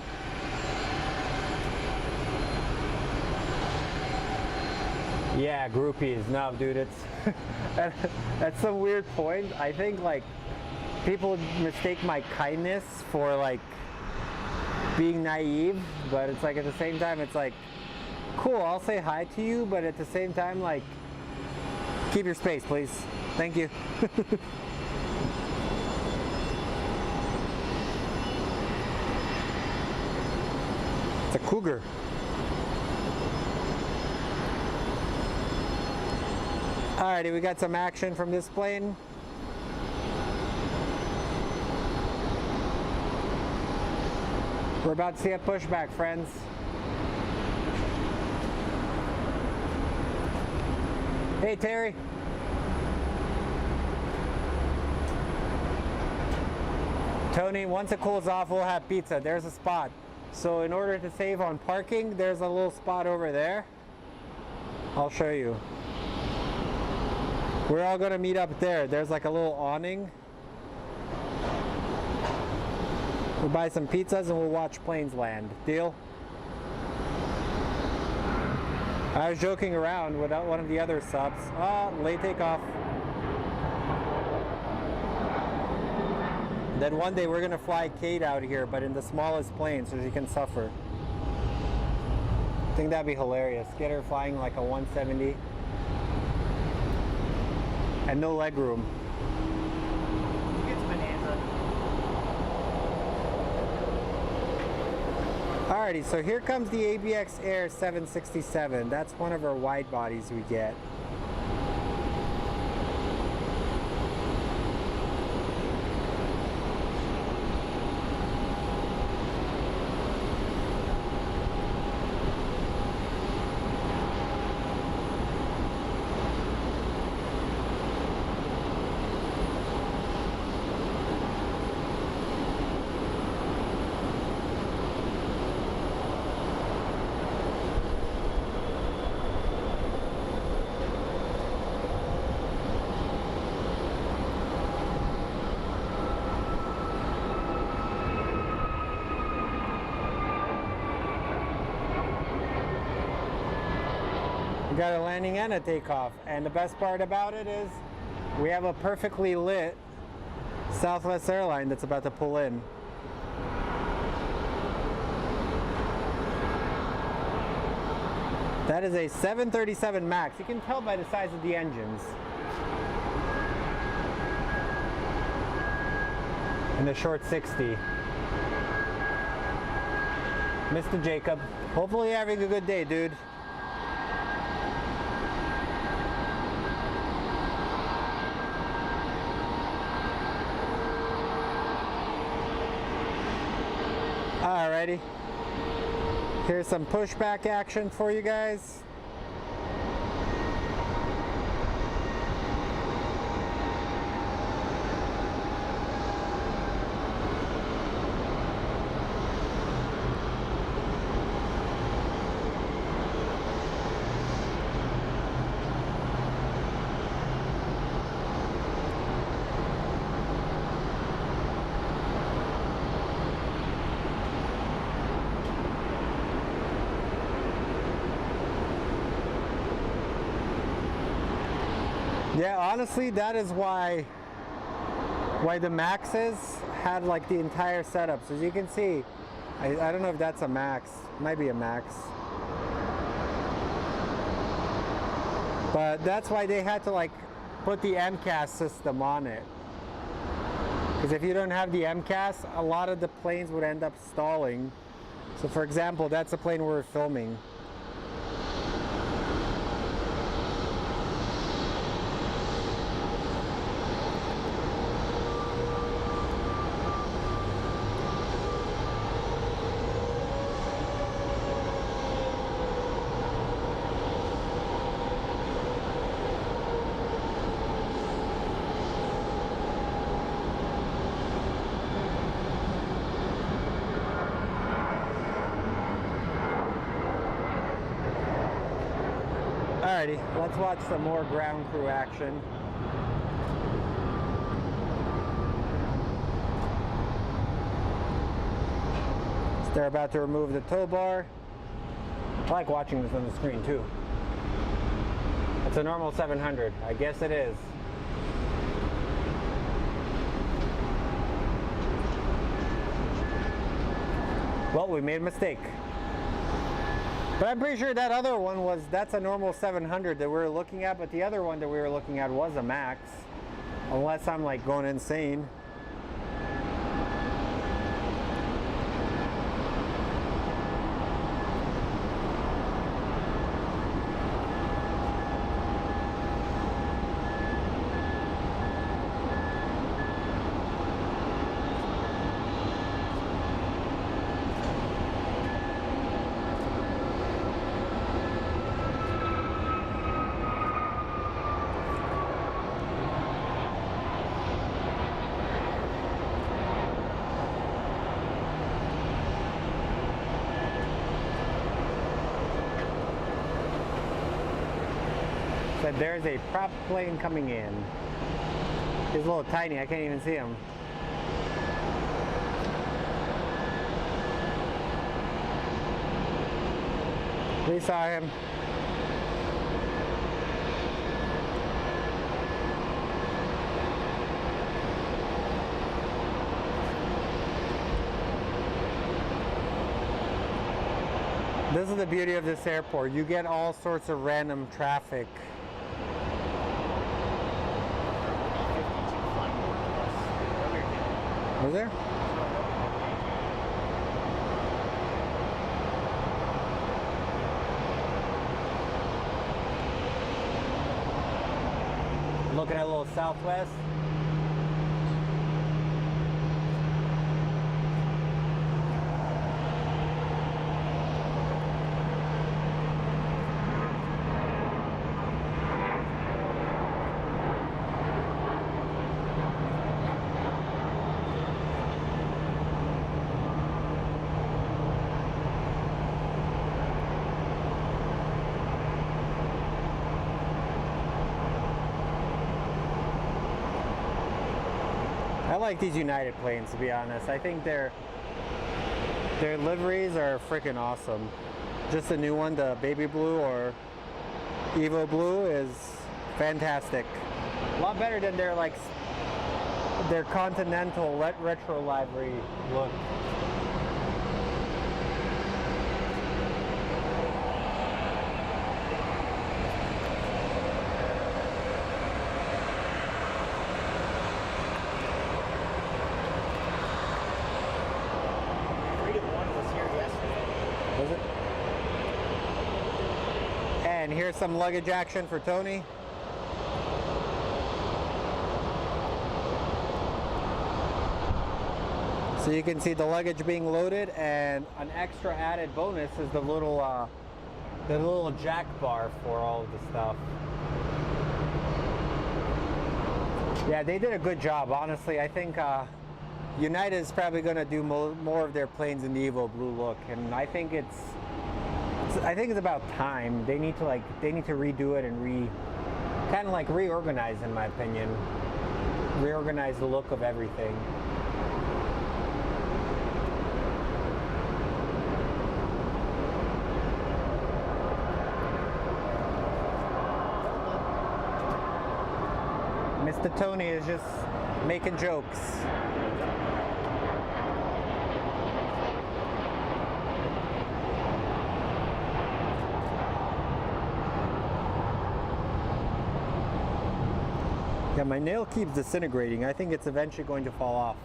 Yeah, groupies. No, dude, it's that's some weird point. I think like people mistake my kindness for like being naive, but it's like at the same time it's like cool, I'll say hi to you, but at the same time like keep your space, please. Thank you. It's a cougar. Alrighty, we got some action from this plane. We're about to see a pushback, friends. Hey, Terry. Tony, once it cools off, we'll have pizza. There's a spot. So in order to save on parking, there's a little spot over there. I'll show you. We're all gonna meet up there. There's like a little awning. We'll buy some pizzas and we'll watch planes land. Deal? I was joking around with one of the other subs. Late takeoff. Then one day we're gonna fly Kate out here, but in the smallest plane so she can suffer. I think that'd be hilarious. Get her flying like a 170. And no leg room. It's bonanza. Alrighty, so here comes the ABX Air 767. That's one of our wide bodies we get. We got a landing and a takeoff, and the best part about it is we have a perfectly lit Southwest airline that's about to pull in. That is a 737 MAX. You can tell by the size of the engines. And the short 60. Mr. Jacob, hopefully you're having a good day, dude. Alrighty, here's some pushback action for you guys. Yeah, honestly, that is why the Maxes had like the entire setup. So as you can see, I don't know if that's a Max. Might be a Max. But that's why they had to like put the MCAS system on it. Because if you don't have the MCAS, a lot of the planes would end up stalling. So for example, that's a plane we're filming. Alrighty, let's watch some more ground crew action. So they're about to remove the tow bar. I like watching this on the screen too. It's a normal 700. I guess it is. Well, we made a mistake. But I'm pretty sure that other one that's a normal 700 that we were looking at, but the other one that we were looking at was a Max. Unless I'm like going insane. But there's a prop plane coming in. He's a little tiny, I can't even see him. We saw him. This is the beauty of this airport. You get all sorts of random traffic. Was there? Looking at a little Southwest. I like these United planes, to be honest. I think their liveries are freaking awesome. Just the new one, the baby blue or Evo blue, is fantastic. A lot better than their Continental retro livery look. And here's some luggage action for Tony. So you can see the luggage being loaded, and an extra added bonus is the little jack bar for all of the stuff. Yeah, they did a good job, honestly. I think United is probably going to do more of their planes in the Evo blue look, and I think it's about time. They need to redo it and kind of like reorganize, in my opinion. Reorganize the look of everything. Mr. Tony is just making jokes. Yeah, my nail keeps disintegrating. I think it's eventually going to fall off.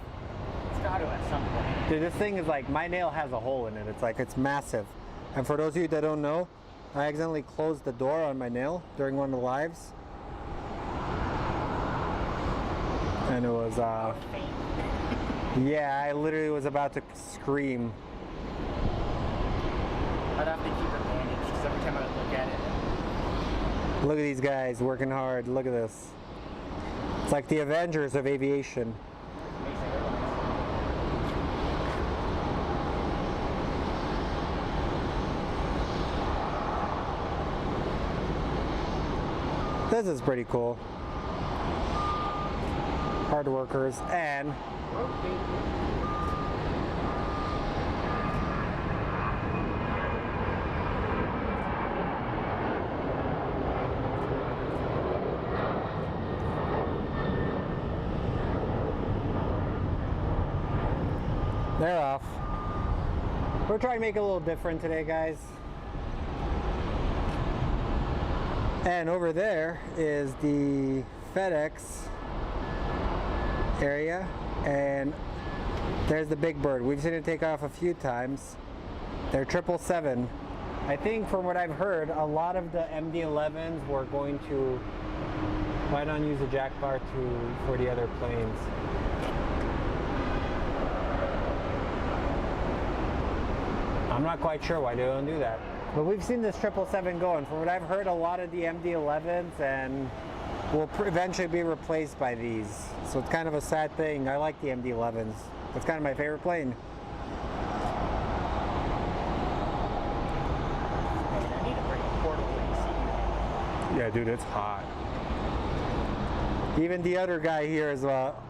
It's got to at some point. Dude, this thing is like, my nail has a hole in it. It's massive. And for those of you that don't know, I accidentally closed the door on my nail during one of the lives. And it was, yeah, I literally was about to scream. I'd have to keep it bandaged because every time I look at it. Look at these guys working hard. Look at this. It's like the Avengers of aviation. This is pretty cool. Hard workers and they're off. We're trying to make it a little different today, guys. And over there is the FedEx area, and there's the Big Bird. We've seen it take off a few times. They're 777. I think from what I've heard, a lot of the MD-11s were going to plan on use the jack bar for the other planes. I'm not quite sure why they don't do that. But we've seen this 777 go, and from what I've heard, a lot of the MD-11s and will eventually be replaced by these. So it's kind of a sad thing. I like the MD-11s. It's kind of my favorite plane. I need to bring a portable AC. Yeah, dude, it's hot. Even the other guy here is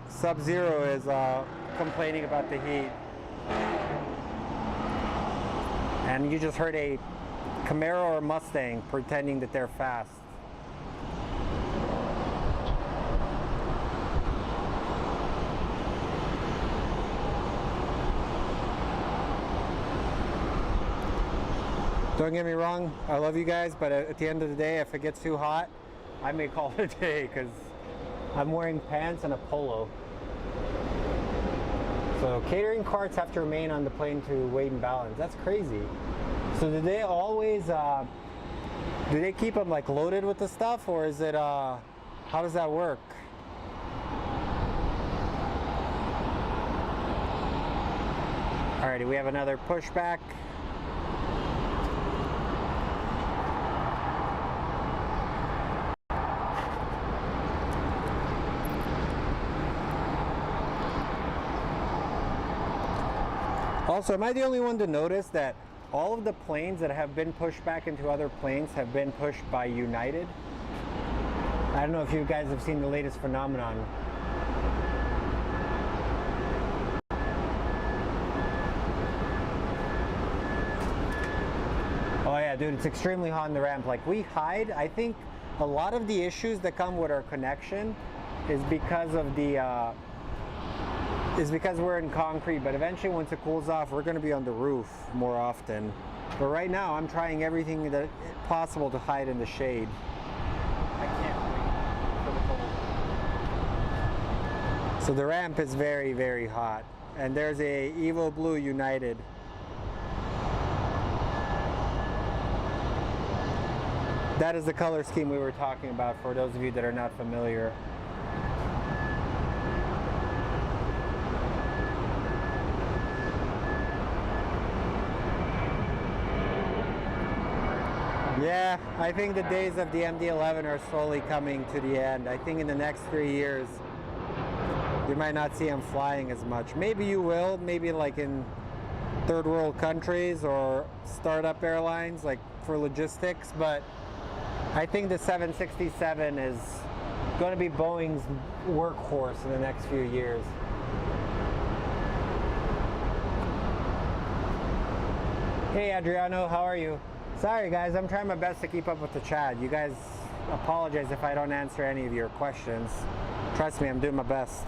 Sub-Zero is complaining about the heat. And you just heard a Camaro or Mustang pretending that they're fast. Don't get me wrong, I love you guys, but at the end of the day, if it gets too hot, I may call it a day because I'm wearing pants and a polo. So catering carts have to remain on the plane to weight and balance. That's crazy. So do they always, do they keep them like loaded with the stuff, or is it, how does that work? Alrighty, we have another pushback. Also, am I the only one to notice that all of the planes that have been pushed back into other planes have been pushed by United? I don't know if you guys have seen the latest phenomenon. Oh yeah, dude, it's extremely hot on the ramp. Like, we hide. I think a lot of the issues that come with our connection is because of the because we're in concrete, but eventually once it cools off, we're going to be on the roof more often. But right now, I'm trying everything that possible to hide in the shade. I can't wait for the cold. So the ramp is very, very hot. And there's a Evo Blue United. That is the color scheme we were talking about for those of you that are not familiar. Yeah, I think the days of the MD-11 are slowly coming to the end. I think in the next 3 years, you might not see them flying as much. Maybe you will, maybe like in third world countries or startup airlines, like for logistics, but I think the 767 is going to be Boeing's workhorse in the next few years. Hey Adriano, how are you? Sorry guys, I'm trying my best to keep up with the chat. You guys, apologize if I don't answer any of your questions. Trust me, I'm doing my best.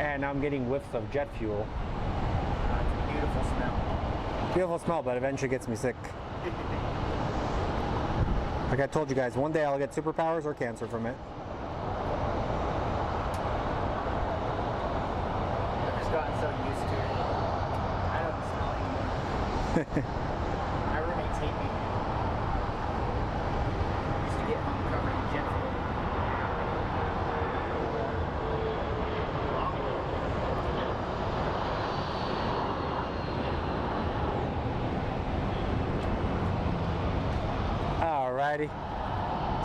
And I'm getting whiffs of jet fuel. It's a beautiful smell. Beautiful smell, but eventually gets me sick. Like I told you guys, one day I'll get superpowers or cancer from it. I've just gotten so used to it. I don't smell anymore. My roommates hate me. I used to get home covered in jet fuel. Alrighty,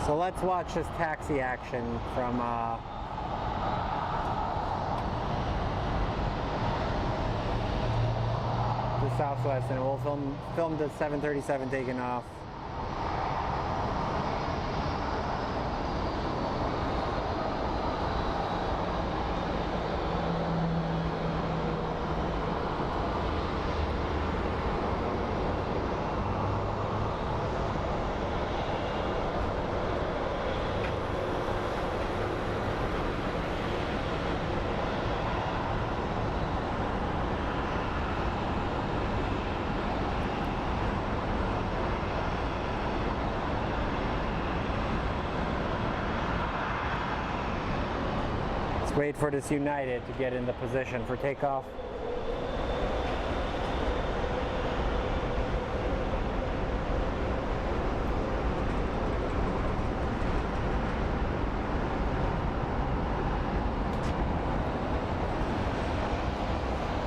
so let's watch this taxi action from the Southwest, and we'll film the 737 taking off. Wait for this United to get into position for takeoff.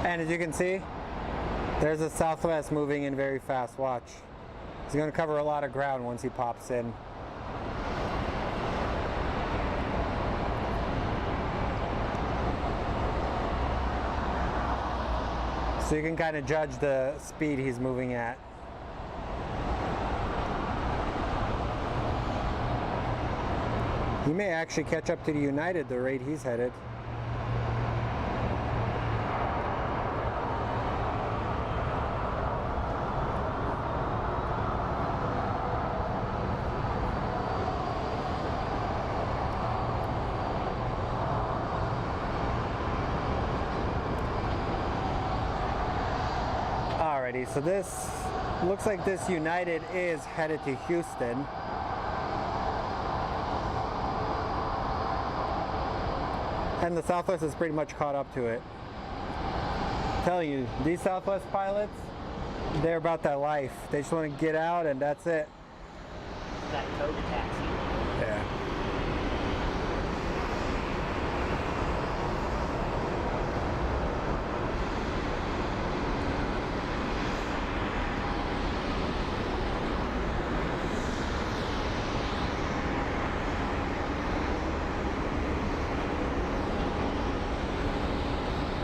And as you can see, there's a Southwest moving in very fast. Watch. He's going to cover a lot of ground once he pops in. So you can kind of judge the speed he's moving at. He may actually catch up to the United the rate he's headed. Alrighty, so this looks like this United is headed to Houston. And the Southwest is pretty much caught up to it. I'm telling you, these Southwest pilots, they're about that life. They just want to get out and that's it. That Toga taxi. Yeah.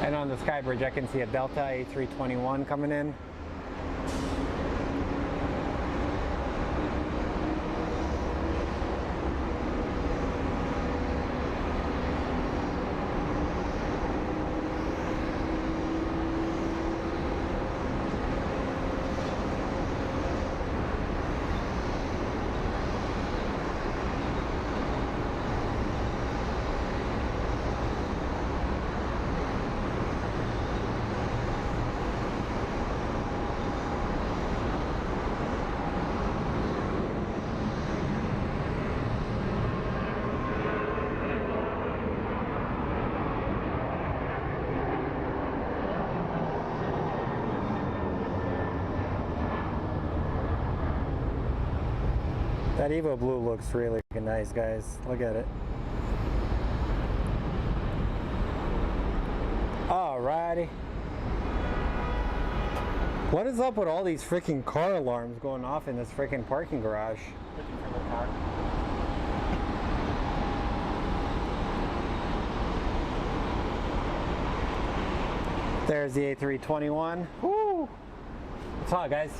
And on the sky bridge, I can see a Delta A321 coming in. That Evo Blue looks really nice, guys. Look at it. Alrighty. What is up with all these freaking car alarms going off in this freaking parking garage? Looking for the car. There's the A321. Woo! What's up, guys?